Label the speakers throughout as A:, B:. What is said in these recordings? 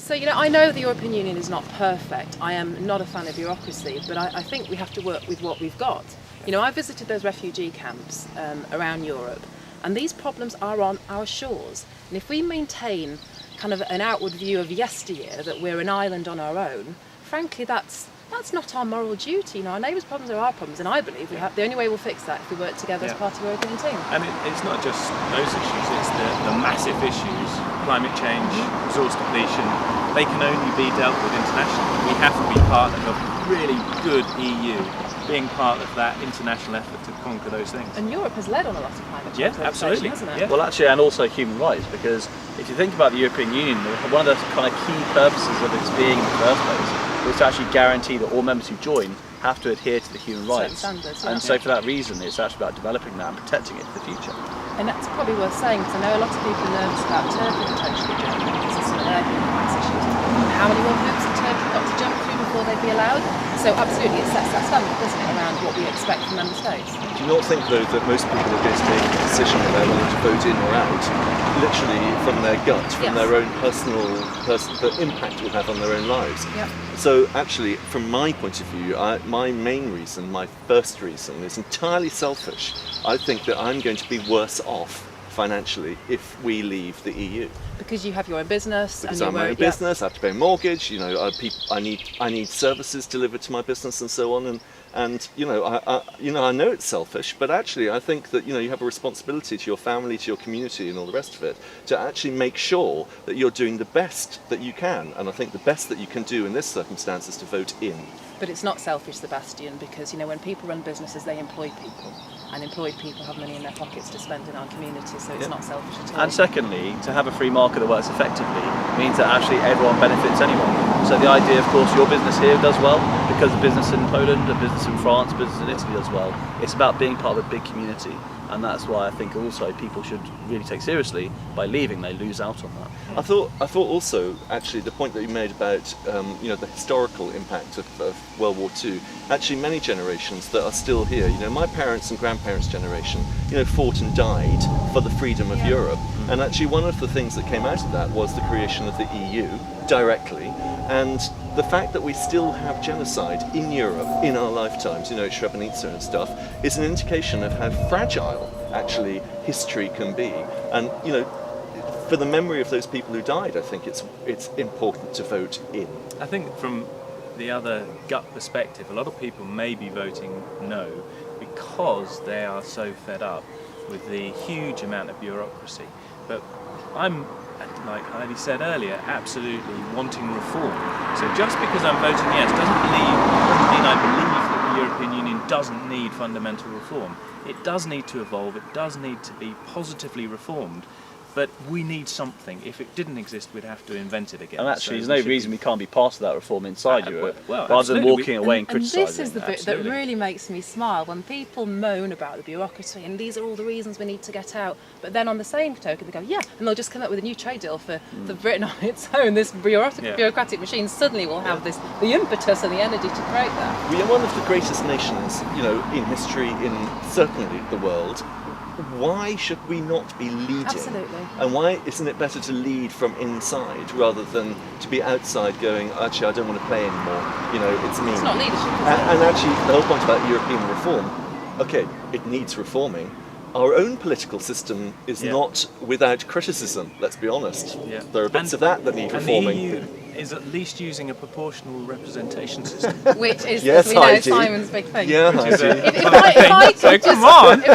A: So, I know the European Union is not perfect. I am not a fan of bureaucracy, but I think we have to work with what we've got. I visited those refugee camps around Europe, and these problems are on our shores. And if we maintain kind of an outward view of yesteryear, that we're an island on our own, frankly, that's not our moral duty. Our neighbours' problems are our problems, and I believe the only way we'll fix that if we work together as part of a European team.
B: And it's not just those issues, it's the massive issues, climate change, resource depletion. They can only be dealt with internationally. We have to be part of a really good EU, being part of that international effort to conquer those things.
A: And Europe has led on a lot of climate change
B: absolutely,
A: hasn't it?
C: Yeah. Well, actually, and also human rights, because if you think about the European Union, one of the kind of key purposes of its being in the first place was to actually guarantee that all members who join have to adhere to the human rights.
A: Standards,
C: and so for that reason, it's actually about developing that and protecting it for the future.
A: And that's probably worth saying, because I know a lot of people are nervous about Turkey potentially joining because of some of their human rights issues. How many more hoops have Turkey got to jump through before they'd be allowed? So absolutely, it sets that standard, doesn't it, around what we expect from member states.
D: Do you not think, though, that most people are going to make a decision when they're willing to vote in or out, literally from their gut, from their own the impact it will have on their own lives?
A: Yep.
D: So actually, from my point of view, my main reason, my first reason, is entirely selfish. I think that I'm going to be worse off financially if we leave the EU.
A: Because you have your own business.
D: Because I'm my own business, I have to pay a mortgage. I need services delivered to my business and so on. And I know it's selfish, but actually I think that you have a responsibility to your family, to your community, and all the rest of it, to actually make sure that you're doing the best that you can. And I think the best that you can do in this circumstance is to vote in.
A: But it's not selfish, Sebastian, because when people run businesses, they employ people, and employed people have money in their pockets to spend in our community, so it's not selfish at all.
C: And secondly, to have a free market that works effectively means that actually everyone benefits anyone. So the idea, of course, your business here does well because the business in Poland, the business in France, business in Italy does well. It's about being part of a big community, and that's why I think also people should really take seriously by leaving. They lose out on that.
D: I thought also, actually, the point that you made about the historical impact of World War II. Actually, many generations that are still here. My parents and grandparents' generation, fought and died for the freedom of Europe. And actually, one of the things that came out of that was the creation of the EU directly, and the fact that we still have genocide in Europe in our lifetimes, Srebrenica and stuff, is an indication of how fragile actually history can be. And for the memory of those people who died, I think it's important to vote in.
B: I think from the other gut perspective, a lot of people may be voting no because they are so fed up with the huge amount of bureaucracy. But I'm, like Heidi said earlier, absolutely wanting reform. So just because I'm voting yes doesn't mean I believe that the European Union doesn't need fundamental reform. It does need to evolve, it does need to be positively reformed. But we need something. If it didn't exist, we'd have to invent it again.
C: And actually, there's no reason we can't be part of that reform inside Europe,
B: well,
C: rather than walking away and criticising.
A: And this is the bit that really makes me smile, when people moan about the bureaucracy and these are all the reasons we need to get out. But then on the same token, they go, and they'll just come up with a new trade deal for Britain on its own. This bureaucratic machine suddenly will have the impetus and the energy to create that.
D: We are one of the greatest nations, in history, in certainly the world. Why should we not be leading?
A: Absolutely.
D: And why isn't it better to lead from inside rather than to be outside going, actually, I don't want to play anymore, it's me.
A: It's not leadership, is it?
D: And actually, the whole point about European reform, okay, it needs reforming. Our own political system is not without criticism, let's be honest. Yeah. There are bits of that need reforming.
B: And the EU is at least using a proportional representation system.
A: Which is, as we know, Simon's big thing.
D: Yeah,
A: if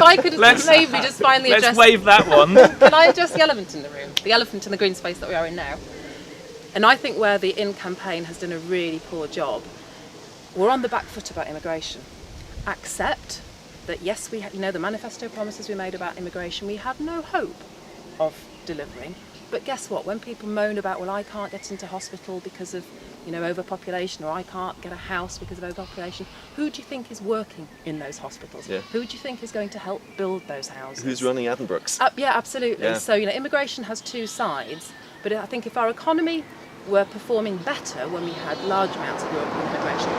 A: I could maybe just finally address...
B: Let's wave that one.
A: Can I address the elephant in the room? The elephant in the green space that we are in now. And I think where the In campaign has done a really poor job, we're on the back foot about immigration. Accept that yes, we the manifesto promises we made about immigration, we have no hope of delivering. But guess what? When people moan about, well, I can't get into hospital because of, overpopulation, or I can't get a house because of overpopulation, who do you think is working in those hospitals?
D: Yeah.
A: Who do you think is going to help build those houses?
D: Who's running Addenbrooke's?
A: Yeah, absolutely. Yeah. So, immigration has two sides. But I think if our economy were performing better when we had large amounts of European immigration,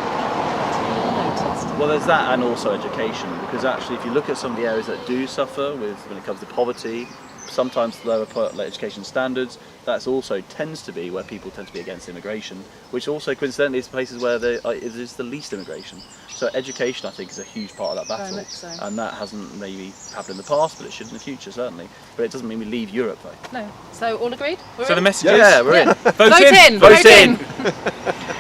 C: well, there's that, and also education, because actually if you look at some of the areas that do suffer when it comes to poverty, sometimes lower education standards. That's also tends to be where people tend to be against immigration, which also coincidentally is places where there is the least immigration. So education, I think, is a huge part of that battle,
A: much so.
C: and that hasn't maybe happened in the past, but it should in the future certainly. But it doesn't mean we leave Europe though.
A: No. So all agreed? We're
B: So
A: in?
B: the message is
C: Yeah, we're in.
B: vote
A: Vote
B: in.
A: in.
B: Vote
A: Vote
B: in.
A: in.